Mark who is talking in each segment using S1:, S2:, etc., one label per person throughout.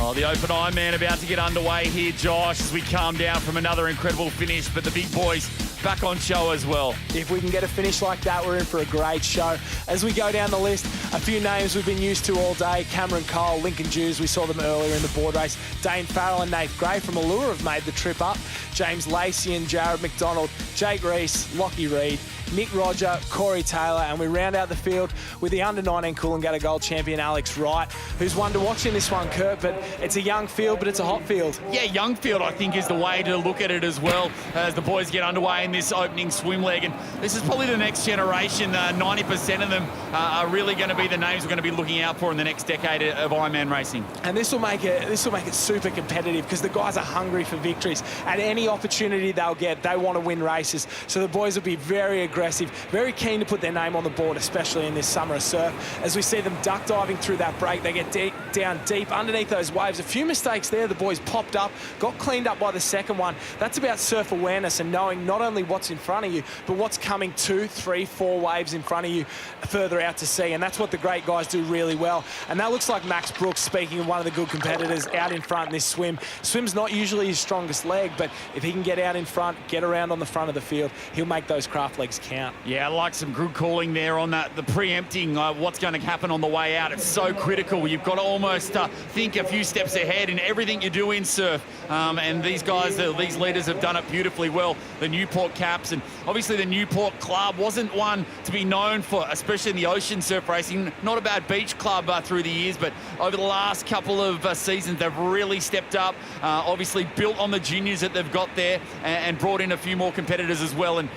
S1: Oh, the Open Ironman about to get underway here, Josh, as we calm down from another incredible finish, but the big boys back on show as well.
S2: If we can get a finish like that, we're in for a great show. As we go down the list, a few names we've been used to all day. Cameron Cole, Lincoln Jews, we saw them earlier in the board race. Dane Farrell and Nath Gray from Allure have made the trip up. James Lacey and Jared McDonald, Jake Reese, Lockie Reed, Nick Roger, Corey Taylor, and we round out the field with the under-19 Coolangatta Gold champion Alex Wright, who's one to watch in this one, Kurt, but it's a young field, but it's a hot field.
S1: Yeah, young field, I think, is the way to look at it as well, as the boys get underway in this opening swim leg, and this is probably the next generation. 90% of them are really going to be the names we're going to be looking out for in the next decade of Ironman racing.
S2: And this will make it super competitive because the guys are hungry for victories. At any opportunity they'll get, they want to win races. So the boys will be very aggressive, very keen to put their name on the board, especially in this summer of surf. As we see them duck diving through that break, they get down deep underneath those waves. A few mistakes there, the boys popped up, got cleaned up by the second one. That's about surf awareness and knowing not only what's in front of you, but what's coming 2, 3, 4 waves in front of you further out to sea. And that's what the great guys do really well. And that looks like Max Brooks, speaking of one of the good competitors, out in front in this swim. Swim's not usually his strongest leg, but if he can get out in front, get around on the front of the field, he'll make those craft legs count.
S1: Yeah, I like some good calling there on that, the preempting what's going to happen on the way out. It's so critical. You've got to almost think a few steps ahead in everything you do in surf. And these guys, these leaders have done it beautifully well. The Newport Caps, and obviously the Newport Club wasn't one to be known for, especially in the ocean surf racing. Not a bad beach club through the years, but over the last couple of seasons, they've really stepped up. Obviously built on the juniors that they've got there and brought in a few more competitors as well. And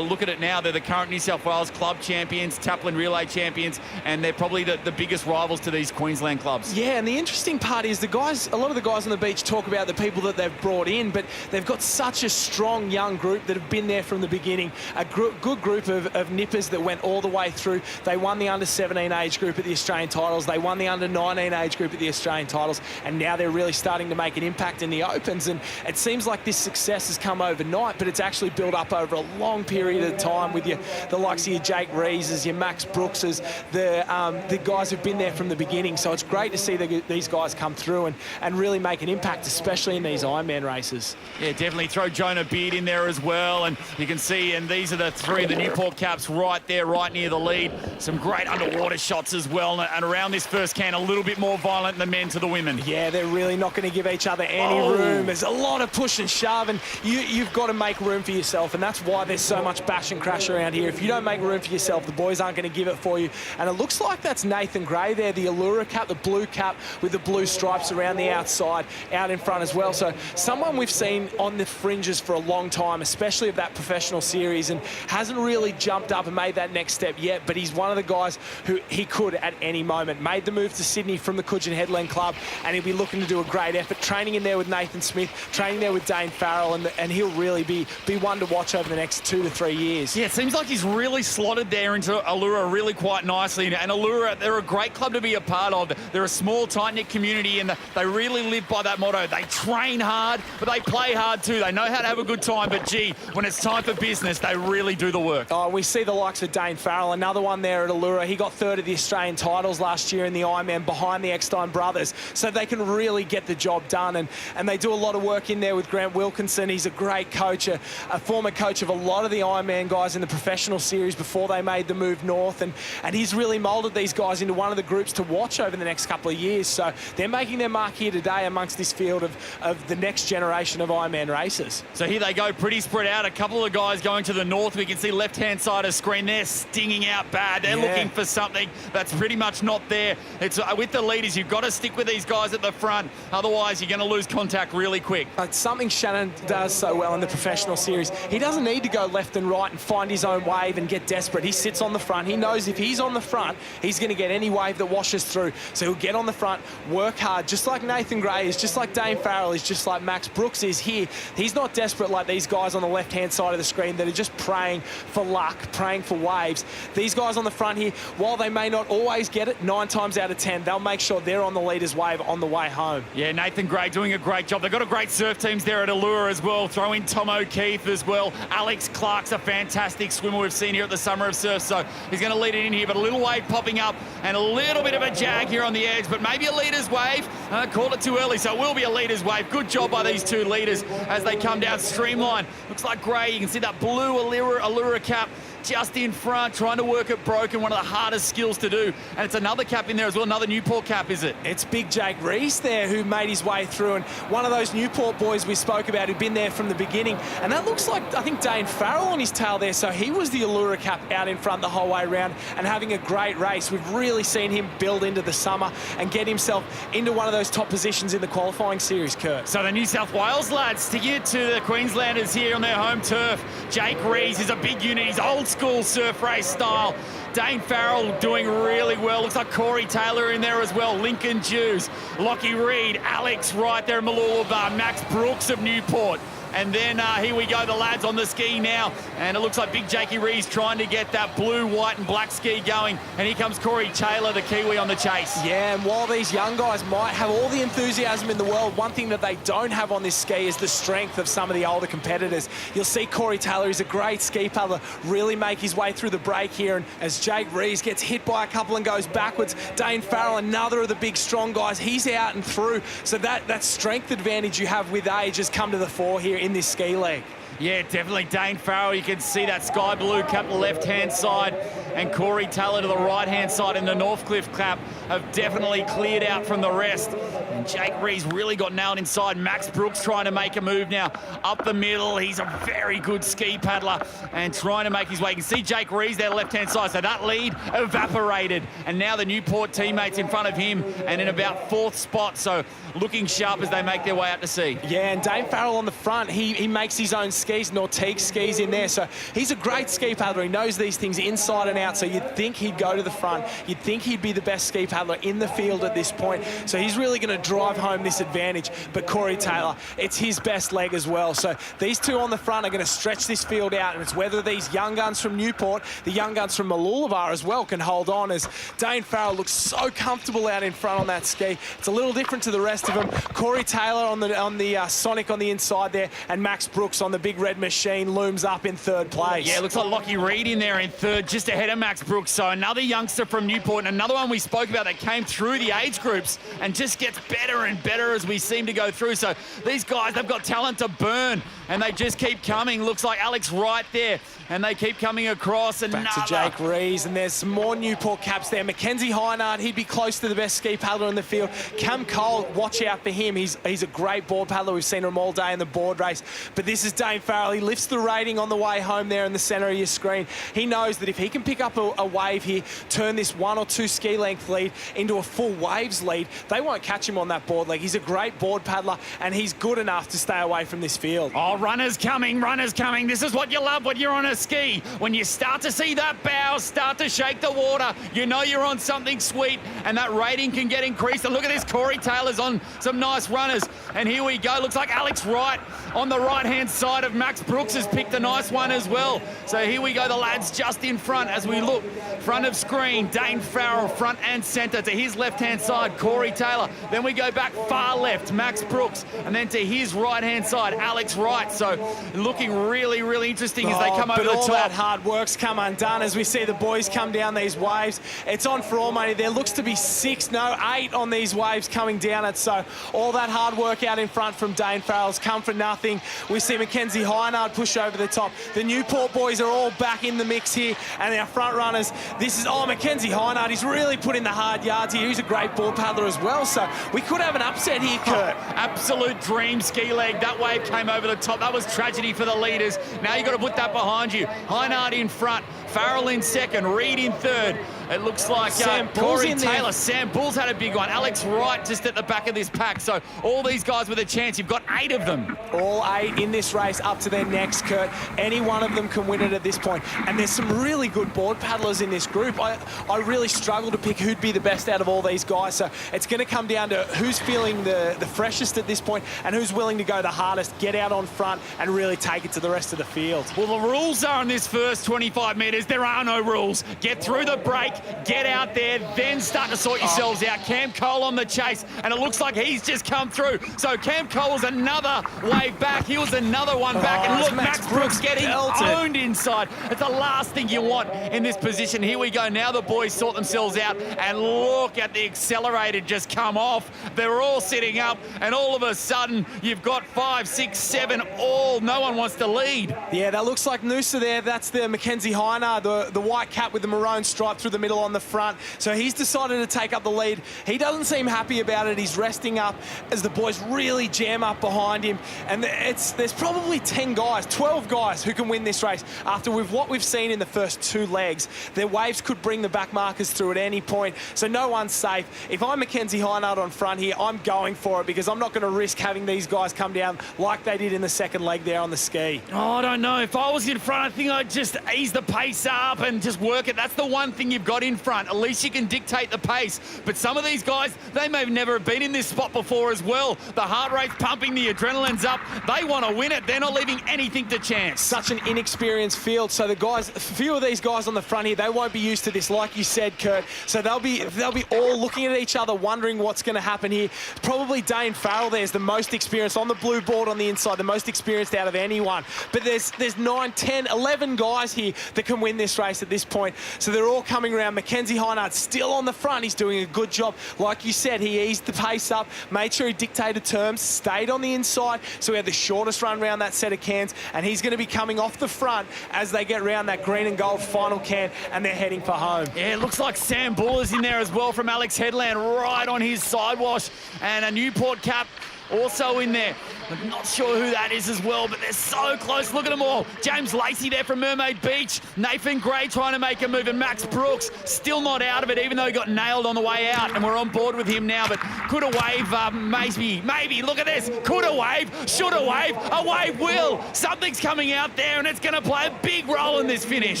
S1: look at it now, they're the current New South Wales Club champions, Taplin Relay champions, and they're probably the biggest rivals to these Queensland clubs.
S2: Yeah, and the interesting part is a lot of the guys on the beach talk about the people that they've brought in, but they've got such a strong young group that have been there from the beginning. A good group of nippers that went all the way through. They won the under-17 age group at the Australian titles. They won the under-19 age group at the Australian titles, and now they're really starting to make an impact in the Opens. And it seems like this success has come overnight, but it's actually built up over a long period of time with the likes of your Jake Reeses, your Max Brookses, the guys who've been there from the beginning. So it's great to see these guys come through and really make an impact, especially in these Ironman races.
S1: Yeah, definitely throw Jonah Beard in there as well, and you can see, and these are the three of the Newport Caps right there, right near the lead. Some great underwater shots as well, and around this first can, a little bit more violent than the men to the women.
S2: Yeah, they're really not going to give each other any room. There's a lot of push and shove, and you've got to make room for yourself, and that's why there's so much bash and crash around here. If you don't make room for yourself, the boys aren't going to give it for you. And it looks like that's Nathan Gray there, the Allure cap, the blue cap with the blue stripes around the outside, out in front as well. So someone we've seen on the fringes for a long time, especially of that professional series, and hasn't really jumped up and made that next step yet, but he's one of the guys who he could at any moment. Made the move to Sydney from the Coogin Headland Club, and he'll be looking to do a great effort, training in there with Nathan Smith, training there with Dane Farrell, and he'll really be one to watch over the next 2 to 3 years.
S1: Yeah, it seems like he's really slotted there into Allure really quite nicely, and Allure, they're a great club to be a part of. They're a small, tight-knit community, and they really live by that motto. They train hard, but they play hard too. They know how to have a good time, but gee, when it's time for business, they really do the work.
S2: Oh, we see the likes of Dane Farrell, another one there at Allure. He got third at the Australian titles last year in the Ironman behind the Eckstein brothers, so they can really get the job done, and they do a lot of work in there with Grant Wilkinson. He's a great coach, a former coach of a lot of the Ironman guys in the professional series before they made the move north, and he's really moulded these guys into one of the groups to watch over the next couple of years. So they're making their mark here today amongst this field of the next generation of Ironman racers.
S1: So here they go, pretty spread out. A couple of guys going to the north. We can see left-hand side of the screen. They're stinging out bad. They're looking for something that's pretty much not there. It's with the leaders, you've got to stick with these guys at the front. Otherwise, you're going to lose contact really quick.
S2: It's something Shannon does so well in the professional series. He doesn't need to go left and right and find his own wave and get desperate. He sits on the front. He knows if he's on the front, he's going to get any wave that washes through. So he'll get on the front, work hard, just like Nathan Gray is, just like Dane Farrell is, just like Max Brooks is here. He's not desperate like these guys on the left-hand side of the screen that are just praying for luck, praying for waves. These guys on the front here, while they may not always get it, 9 times out of 10, they'll make sure they're on the leader's wave on the way home.
S1: Yeah, Nathan Gray doing a great job. They've got a great surf teams there at Allure as well. Throw in Tom O'Keefe as well. Alex Clark's a fantastic swimmer we've seen here at the Summer of Surf, so he's going to lead it in here, but a little wave popping up and a little bit of a jag here on the edge, but but maybe a leader's wave. Called it too early, so it will be a leader's wave. Good job by these two leaders as they come down streamline. Looks like Gray, you can see that blue Allura cap just in front, trying to work it broken, one of the hardest skills to do. And it's another cap in there as well, another Newport cap, is it?
S2: It's big Jake Reese there who made his way through, and one of those Newport boys we spoke about who'd been there from the beginning. And that looks like, I think, Dane Farrell on his tail there, so he was the Allura cap out in front the whole way around and having a great race. We've really seen him build into the summer and get himself into one of those top positions in the qualifying series, Kurt.
S1: So the New South Wales lads sticking it to the Queenslanders here on their home turf. Jake Reese is a big unit, he's old school surf race style. Dane Farrell doing really well. Looks like Corey Taylor in there as well. Lincoln Jews, Lockie Reed, Alex Wright there in Malulabar, Max Brooks of Newport. And then here we go, the lads on the ski now. And it looks like big Jakey Rees trying to get that blue, white and black ski going. And here comes Corey Taylor, the Kiwi, on the chase.
S2: Yeah, and while these young guys might have all the enthusiasm in the world, one thing that they don't have on this ski is the strength of some of the older competitors. You'll see Corey Taylor, he's a great ski paddler, really make his way through the break here. And as Jake Rees gets hit by a couple and goes backwards, Dane Farrell, another of the big, strong guys, he's out and through. So that strength advantage you have with age has come to the fore here in this ski leg.
S1: Yeah, definitely Dane Farrell. You can see that sky blue cap the left-hand side and Corey Taylor to the right-hand side in the Northcliffe cap have definitely cleared out from the rest. And Jake Rees really got nailed inside. Max Brooks trying to make a move now up the middle. He's a very good ski paddler and trying to make his way. You can see Jake Rees there left-hand side. So that lead evaporated. And now the Newport teammates in front of him and in about fourth spot. So looking sharp as they make their way out to sea.
S2: Yeah, and Dane Farrell on the front, he makes his own skis, Nautique skis in there. So he's a great ski paddler. He knows these things inside and out. So you'd think he'd go to the front. You'd think he'd be the best ski paddler in the field at this point. So he's really going to drive home this advantage. But Corey Taylor, it's his best leg as well. So these two on the front are going to stretch this field out. And it's whether these young guns from Newport, the young guns from Malulabar as well, can hold on, as Dane Farrell looks so comfortable out in front on that ski. It's a little different to the rest of them. Corey Taylor on the Sonic on the inside there, and Max Brooks on the big red machine looms up in third place.
S1: Yeah, looks like Lockie Reed in there in third, just ahead of Max Brooks. So another youngster from Newport, and another one we spoke about that came through the age groups and just gets better and better as we seem to go through. So these guys, they've got talent to burn, and they just keep coming. Looks like Alex Wright there, and they keep coming across.
S2: Back to Jake Rees, and there's some more Newport caps there. Mackenzie Hynard, he'd be close to the best ski paddler in the field. Cam Cole, watch out for him. He's a great board paddler. We've seen him all day in the board race. But this is Dane Farrell. He lifts the rating on the way home there in the centre of your screen. He knows that if he can pick up a wave here, turn this 1 or 2 ski length lead into a full waves lead, they won't catch him on that board leg. He's a great board paddler, and he's good enough to stay away from this field.
S1: Oh, runners coming, runners coming. This is what you love when you're on a ski. When you start to see that bow start to shake the water, you know you're on something sweet, and that rating can get increased. And look at this, Corey Taylor's on some nice runners. And here we go. Looks like Alex Wright on the right-hand side of Max Brooks has picked a nice one as well. So here we go, the lads just in front as we look. Front of screen, Dane Farrell, front and centre. To his left-hand side, Corey Taylor. Then we go back far left, Max Brooks. And then to his right-hand side, Alex Wright. So looking really, really interesting as they come over the top.
S2: All that hard work's come undone as we see the boys come down these waves. It's on for all money. There looks to be 8 on these waves coming down it. So all that hard work out in front from Dane Farrell's come for nothing. We see Mackenzie Hynard push over the top. The Newport boys are all back in the mix here, and our front runners, this is, Mackenzie Hynard, he's really put in the hard yards here. He's a great board paddler as well, so we could have an upset here, Kurt.
S1: Absolute dream ski leg. That wave came over the top. That was tragedy for the leaders. Now you've got to put that behind you. Hynard in front, Farrell in second, Reed in third. It looks like Corey Taylor. Sam Bull's had a big one. Alex Wright just at the back of this pack. So all these guys with a chance. You've got 8 of them.
S2: All 8 in this race up to their necks, Kurt. Any one of them can win it at this point. And there's some really good board paddlers in this group. I really struggle to pick who'd be the best out of all these guys. So it's going to come down to who's feeling the freshest at this point and who's willing to go the hardest, get out on front and really take it to the rest of the field.
S1: Well, the rules are in this first 25 metres. There are no rules. Get through the break, back, get out there, then start to sort yourselves out. Cam Cole on the chase, and it looks like he's just come through. So Cam Cole was another wave back. He was another one back. And look, Max Brooks getting owned inside. It's the last thing you want in this position. Here we go. Now the boys sort themselves out, and look at the accelerator just come off. They're all sitting up, and all of a sudden, you've got 5, 6, 7, all. No one wants to lead.
S2: Yeah, that looks like Noosa there. That's the Mackenzie Heiner, the white cap with the maroon stripe through the middle on the front. So he's decided to take up the lead. He doesn't seem happy about it. He's resting up as the boys really jam up behind him. And there's probably 10 guys, 12 guys who can win this race. After what we've seen in the first 2 legs, their waves could bring the back markers through at any point. So no one's safe. If I'm Mackenzie Heiner on front here, I'm going for it because I'm not going to risk having these guys come down like they did in the second leg there on the ski.
S1: Oh, I don't know. If I was in front, I think I'd just ease the pace up and just work it. That's the one thing you've got in front. At least you can dictate the pace. But some of these guys, they may have never been in this spot before as well. The heart rate's pumping, the adrenaline's up. They want to win it. They're not leaving anything to chance.
S2: Such an inexperienced field. So the guys, a few of these guys on the front here, they won't be used to this, like you said, Kurt. So they'll be all looking at each other, wondering what's going to happen here. Probably Dane Farrell there is the most experienced on the blue board on the inside, the most experienced out of anyone. But there's 9, 10, 11 guys here that can win this race at this point. So they're all coming around. Mackenzie Heinard still on the front. He's doing a good job. Like you said, he eased the pace up, made sure he dictated terms, stayed on the inside. So we had the shortest run around that set of cans, and he's going to be coming off the front as they get around that green and gold final can, and they're heading for home.
S1: Yeah, it looks like Sam Bull is in there as well from Alex Headland, right on his sidewash, and a Newport cap also in there. I'm not sure who that is as well, but they're so close. Look at them all. James Lacey there from Mermaid Beach. Nathan Gray trying to make a move, and Max Brooks still not out of it, even though he got nailed on the way out, and we're on board with him now. But could a wave, maybe. Look at this. Could a wave, should a wave will. Something's coming out there, and it's going to play a big role in this finish.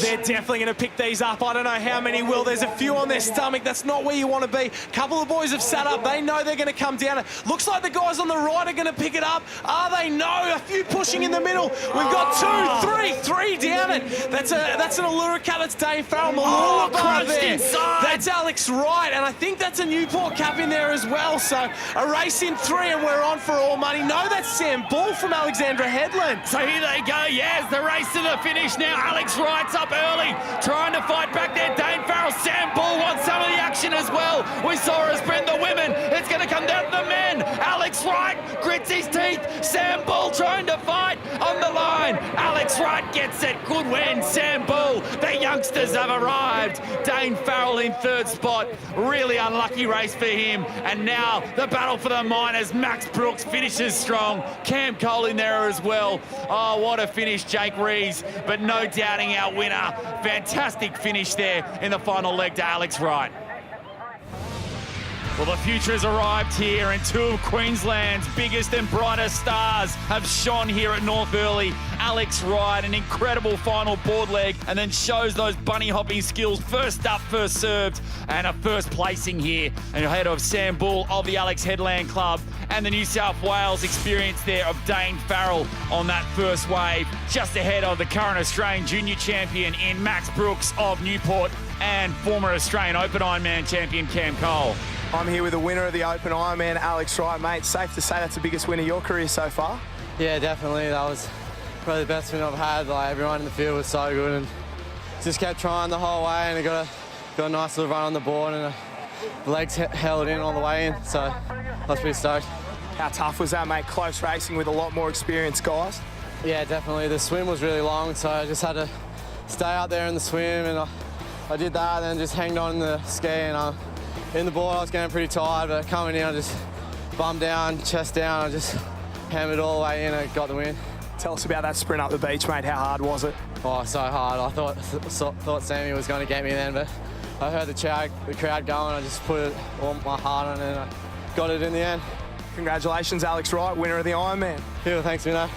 S2: They're definitely going to pick these up. I don't know how many will. There's a few on their stomach. That's not where you want to be. A couple of boys have sat up. They know they're going to come down. Looks like the guys on the right are going to pick it up. Are they? No. A few pushing in the middle. We've got 2, 3 down it. That's an Allura cap. That's Dane Farrell. Malula bar there.
S1: Inside.
S2: That's Alex Wright, and I think that's a Newport cap in there as well. So a race in 3, and we're on for all money. No, that's Sam Bull from Alexandra Headland.
S1: So here they go. Yes, the race to the finish now. Alex Wright's up early, trying to fight back there. Dane Farrell. Sam Bull wants some of the action as well. We saw us sprint the women. It's going to come down to the men. Alex Wright grits his teeth. Sam Bull trying to fight on the line. Alex Wright gets it. Good win, Sam Bull. The youngsters have arrived. Dane Farrell in 3rd spot. Really unlucky race for him. And now the battle for the minors. Max Brooks finishes strong. Cam Cole in there as well. Oh, what a finish, Jake Rees. But no doubting our winner. Fantastic finish there in the final leg to Alex Wright. Well, the future has arrived here, and 2 of Queensland's biggest and brightest stars have shone here at North Burleigh. Alex Wright, an incredible final board leg, and then shows those bunny hopping skills. First up, first served, and a first placing here ahead of Sam Bull of the Alex Headland Club, and the New South Wales experience there of Dane Farrell on that first wave, just ahead of the current Australian junior champion in Max Brooks of Newport and former Australian Open Ironman champion Cam Cole.
S3: I'm here with the winner of the Open Ironman, Alex Wright. Mate, safe to say that's the biggest win of your career so far?
S4: Yeah, definitely. That was probably the best win I've had. Like, everyone in the field was so good, and just kept trying the whole way, and I got a nice little run on the board, and the legs held in all the way in, so I was pretty stoked.
S3: How tough was that, mate? Close racing with a lot more experienced guys?
S4: Yeah, definitely. The swim was really long, so I just had to stay out there in the swim, and I did that, and then just hanged on in the ski, and in the board I was getting pretty tired, but coming in I just bum down, chest down, I just hammered all the way in and got the win.
S3: Tell us about that sprint up the beach, mate. How hard was it?
S4: Oh, so hard. I thought Sammy was going to get me then, but I heard the crowd going. I just put all my heart on it, and I got it in the end.
S3: Congratulations, Alex Wright, winner of the Ironman.
S4: Yeah, thanks, Vino.